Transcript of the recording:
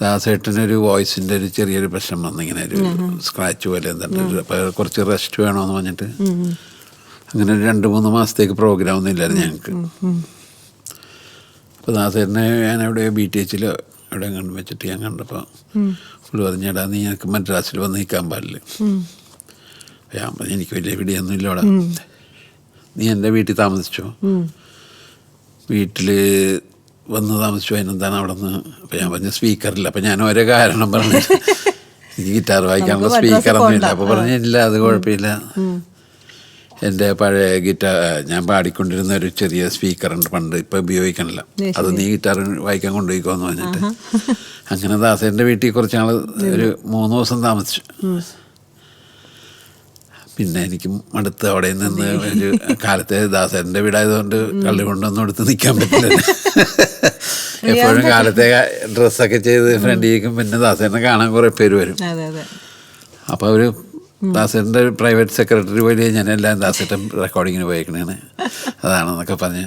ദാസേട്ടനൊരു വോയിസിൻ്റെ ഒരു ചെറിയൊരു പ്രശ്നം വന്നിങ്ങനെ ഒരു സ്ക്രാച്ച് പോലെ എന്തുണ്ട്. അപ്പോൾ കുറച്ച് റെസ്റ്റ് വേണമെന്ന് പറഞ്ഞിട്ട് അങ്ങനെ ഒരു 2-3 മാസത്തേക്ക് പ്രോഗ്രാം ഒന്നും ഇല്ലായിരുന്നു ഞങ്ങൾക്ക്. അപ്പോൾ ദാസേട്ടനെ ഞാൻ എവിടെ BTH എവിടെ കണ്ടു വെച്ചിട്ട് ഞാൻ കണ്ടപ്പോൾ പുള്ളി പറഞ്ഞേടാ നീ എനിക്ക് മദ്രാസിൽ വന്ന് നിൽക്കാൻ പാടില്ല. ഞാൻ പറഞ്ഞു എനിക്ക് വലിയ പിടിയൊന്നും ഇല്ല അവിടെ, നീ എൻ്റെ വീട്ടിൽ താമസിച്ചോ, വീട്ടിൽ വന്ന് താമസിച്ചു, അതിനെന്താണ് അവിടെ നിന്ന്. അപ്പം ഞാൻ പറഞ്ഞു സ്പീക്കറില്ല. അപ്പം ഞാൻ ഓരോ കാരണം പറഞ്ഞു എനിക്ക് ഗിറ്റാർ വായിക്കാനുള്ള സ്പീക്കറൊന്നും ഇല്ല. അപ്പോൾ പറഞ്ഞില്ല അത് കുഴപ്പമില്ല, എൻ്റെ പഴയ ഗിറ്റാർ ഞാൻ പാടിക്കൊണ്ടിരുന്ന ഒരു ചെറിയ സ്പീക്കറുണ്ട് പണ്ട്, ഇപ്പം ഉപയോഗിക്കണില്ല, അത് നീ ഗിറ്റാർ വായിക്കാൻ കൊണ്ടുപോയിക്കോന്ന് പറഞ്ഞിട്ട് അങ്ങനെ ദാസേൻ്റെ വീട്ടിൽ കുറച്ച് നാൾ ഒരു 3 ദിവസം താമസിച്ചു. പിന്നെ എനിക്ക് മടുത്ത് അവിടെ നിന്ന് ഒരു കാലത്തെ ദാസേൻ്റെ വീടായതുകൊണ്ട് കള്ളി കൊണ്ടൊന്നും എടുത്ത് നിൽക്കാൻ പറ്റില്ല. എപ്പോഴും കാലത്തെ ഡ്രസ്സൊക്കെ ചെയ്ത് ഫ്രണ്ടിലേക്കും പിന്നെ ദാസേനെ കാണാൻ കുറേ പേര് വരും. അപ്പോൾ ഒരു ദാസേൻ്റെ പ്രൈവറ്റ് സെക്രട്ടറി പോലെ ഞാനെല്ലാം ദാസേട്ടൻ റെക്കോർഡിങ്ങിന് പോയേക്കണേണ് അതാണെന്നൊക്കെ പറഞ്ഞ്